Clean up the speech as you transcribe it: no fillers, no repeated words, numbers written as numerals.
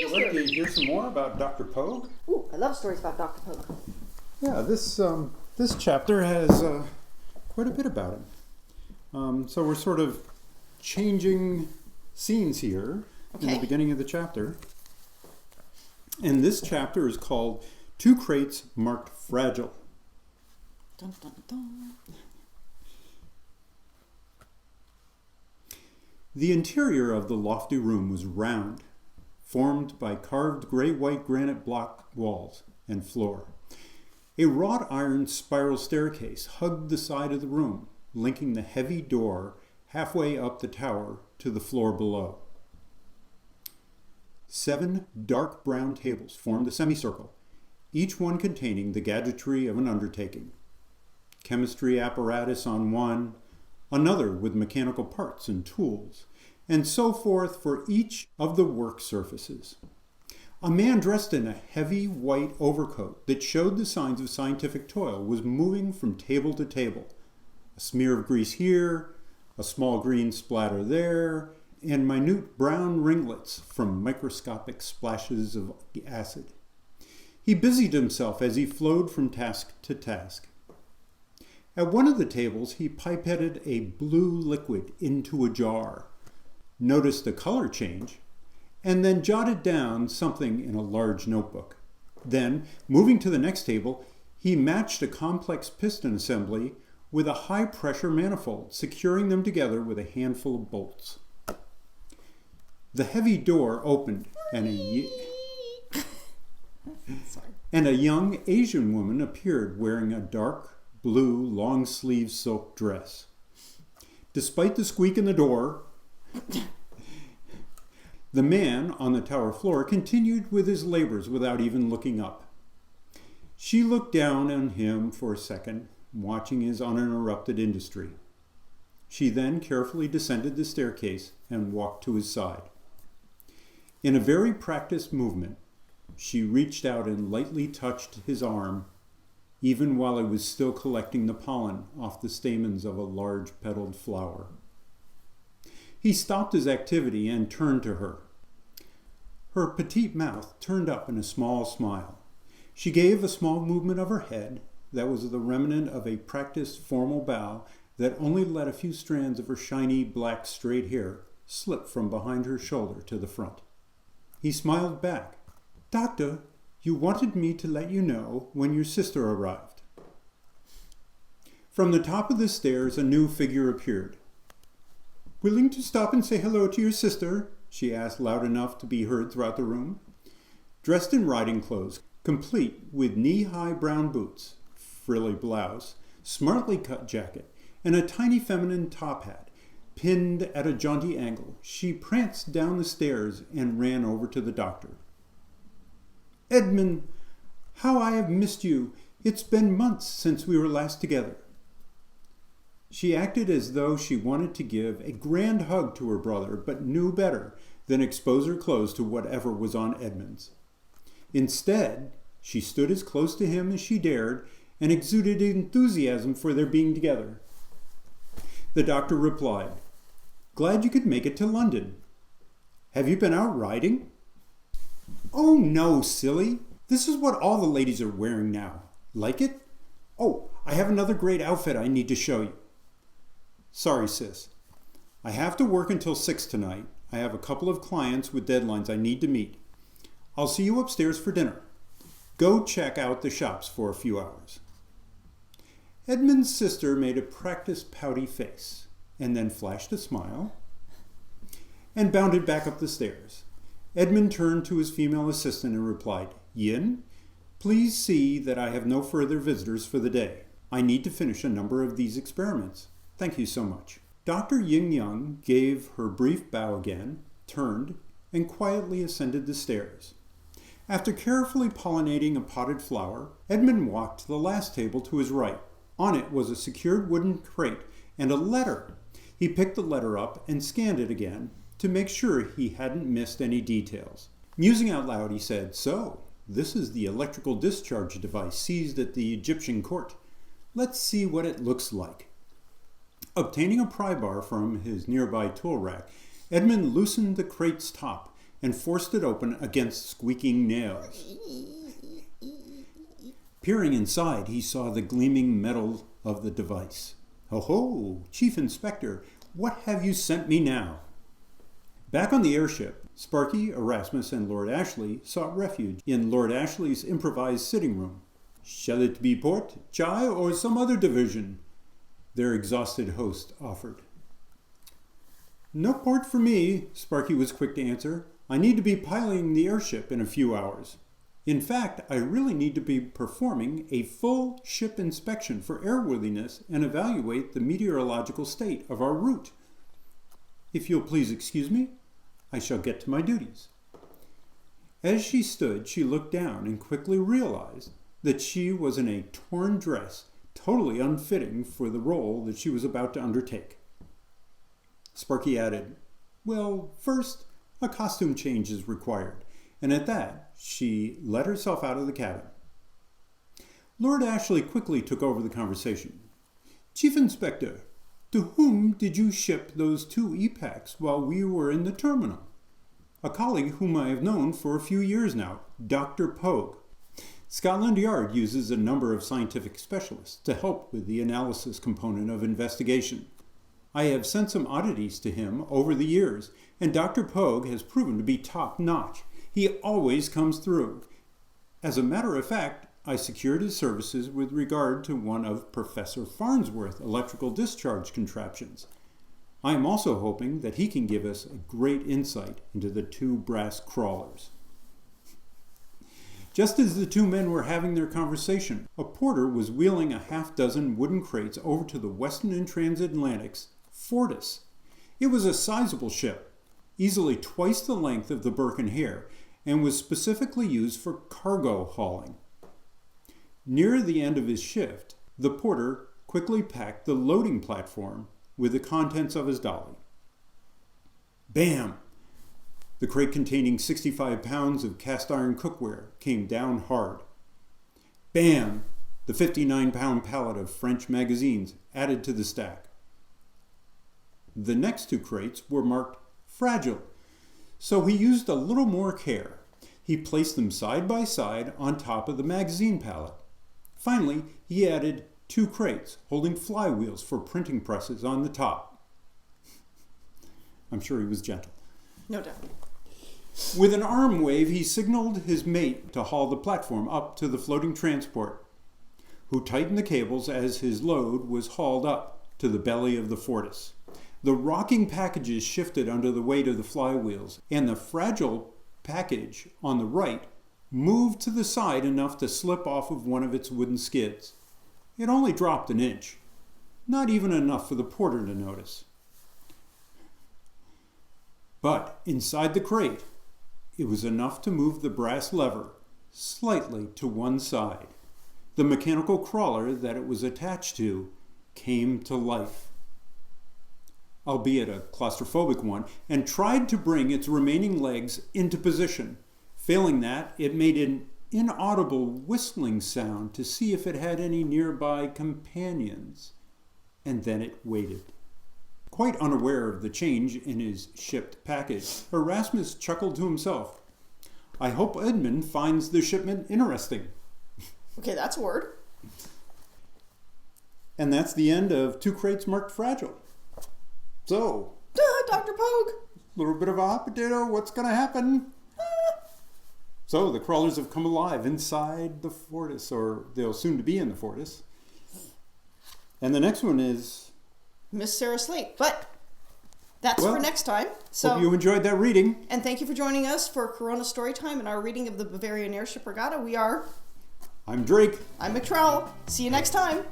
Would you like to hear some more about Dr. Pogue? Ooh, I love stories about Dr. Pogue. Yeah, this chapter has quite a bit about him. So we're sort of changing scenes here in the beginning of the chapter. And this chapter is called Two Crates Marked Fragile. Dun, dun, dun. The interior of the lofty room was round, formed by carved gray-white granite block walls and floor. A wrought iron spiral staircase hugged the side of the room, linking the heavy door halfway up the tower to the floor below. 7 dark brown tables formed a semicircle, each one containing the gadgetry of an undertaking. Chemistry apparatus on one, another with mechanical parts and tools, and so forth for each of the work surfaces. A man dressed in a heavy white overcoat that showed the signs of scientific toil was moving from table to table. A smear of grease here, a small green splatter there, and minute brown ringlets from microscopic splashes of acid. He busied himself as he flowed from task to task. At one of the tables, he pipetted a blue liquid into a jar, noticed the color change, and then jotted down something in a large notebook. Then, moving to the next table, he matched a complex piston assembly with a high-pressure manifold, securing them together with a handful of bolts. The heavy door opened, and a young Asian woman appeared wearing a dark blue long-sleeved silk dress. Despite the squeak in the door, the man on the tower floor continued with his labors without even looking up. She looked down on him for a second, watching his uninterrupted industry. She then carefully descended the staircase and walked to his side. In a very practiced movement, she reached out and lightly touched his arm, even while he was still collecting the pollen off the stamens of a large petaled flower. He stopped his activity and turned to her. Her petite mouth turned up in a small smile. She gave a small movement of her head that was the remnant of a practiced formal bow that only let a few strands of her shiny black straight hair slip from behind her shoulder to the front. He smiled back. "Doctor, you wanted me to let you know when your sister arrived." From the top of the stairs, a new figure appeared. "Willing to stop and say hello to your sister?" she asked loud enough to be heard throughout the room. Dressed in riding clothes, complete with knee-high brown boots, frilly blouse, smartly cut jacket, and a tiny feminine top hat, pinned at a jaunty angle, she pranced down the stairs and ran over to the doctor. "Edmund, how I have missed you. It's been months since we were last together." She acted as though she wanted to give a grand hug to her brother, but knew better than expose her clothes to whatever was on Edmund's. Instead, she stood as close to him as she dared and exuded enthusiasm for their being together. The doctor replied, "Glad you could make it to London. Have you been out riding?" "Oh no, silly. This is what all the ladies are wearing now. Like it? Oh, I have another great outfit I need to show you." "Sorry, sis. I have to work until 6 tonight. I have a couple of clients with deadlines I need to meet. I'll see you upstairs for dinner. Go check out the shops for a few hours." Edmund's sister made a practiced pouty face, and then flashed a smile, and bounded back up the stairs. Edmund turned to his female assistant and replied, "Yin, please see that I have no further visitors for the day. I need to finish a number of these experiments. Thank you so much." Dr. Yin Young gave her brief bow again, turned, and quietly ascended the stairs. After carefully pollinating a potted flower, Edmund walked to the last table to his right. On it was a secured wooden crate and a letter. He picked the letter up and scanned it again to make sure he hadn't missed any details. Musing out loud, he said, "So, this is the electrical discharge device seized at the Egyptian court. Let's see what it looks like." Obtaining a pry bar from his nearby tool rack, Edmund loosened the crate's top and forced it open against squeaking nails. Peering inside, he saw the gleaming metal of the device. Ho-ho, Chief Inspector, what have you sent me now? Back on the airship, Sparky, Erasmus, and Lord Ashley sought refuge in Lord Ashley's improvised sitting room. Shall it be port, chai, or some other division? Their exhausted host offered. No port for me, Sparky was quick to answer. I need to be piloting the airship in a few hours. In fact, I really need to be performing a full ship inspection for airworthiness and evaluate the meteorological state of our route. If you'll please excuse me, I shall get to my duties. As she stood, she looked down and quickly realized that she was in a torn dress, totally unfitting for the role that she was about to undertake. Sparky added, well, first, a costume change is required, and at that, she let herself out of the cabin. Lord Ashley quickly took over the conversation. Chief Inspector, to whom did you ship those 2 e-packs while we were in the terminal? A colleague whom I have known for a few years now, Dr. Pogue. Scotland Yard uses a number of scientific specialists to help with the analysis component of investigation. I have sent some oddities to him over the years, and Dr. Pogue has proven to be top-notch. He always comes through. As a matter of fact, I secured his services with regard to one of Professor Farnsworth's electrical discharge contraptions. I am also hoping that he can give us a great insight into the 2 brass crawlers. Just as the 2 men were having their conversation, a porter was wheeling a half-dozen wooden crates over to the Western and Transatlantic's Fortis. It was a sizable ship, easily twice the length of the Burke and Hare, and was specifically used for cargo hauling. Near the end of his shift, the porter quickly packed the loading platform with the contents of his dolly. Bam! The crate containing 65 pounds of cast-iron cookware came down hard. Bam! The 59-pound pallet of French magazines added to the stack. The next 2 crates were marked fragile, so he used a little more care. He placed them side by side on top of the magazine pallet. Finally, he added 2 crates holding flywheels for printing presses on the top. I'm sure he was gentle. No doubt. With an arm wave, he signaled his mate to haul the platform up to the floating transport, who tightened the cables as his load was hauled up to the belly of the Fortis. The rocking packages shifted under the weight of the flywheels, and the fragile package on the right moved to the side enough to slip off of one of its wooden skids. It only dropped an inch, not even enough for the porter to notice. But inside the crate, it was enough to move the brass lever slightly to one side. The mechanical crawler that it was attached to came to life, albeit a claustrophobic one, and tried to bring its remaining legs into position. Failing that, it made an inaudible whistling sound to see if it had any nearby companions, and then it waited. Quite unaware of the change in his shipped package, Erasmus chuckled to himself. I hope Edmund finds the shipment interesting. Okay, that's a word. And that's the end of 2 crates marked fragile. So, Dr. Pogue. a little bit of a hot potato, what's going to happen? So, the crawlers have come alive inside the Fortis, or they'll soon to be in the Fortis. And the next one is... Miss Sarah Slate. But that's for next time. So, hope you enjoyed that reading. And thank you for joining us for Corona Storytime and our reading of the Bavarian Airship Regatta. I'm Drake. I'm McTrowell. See you next time.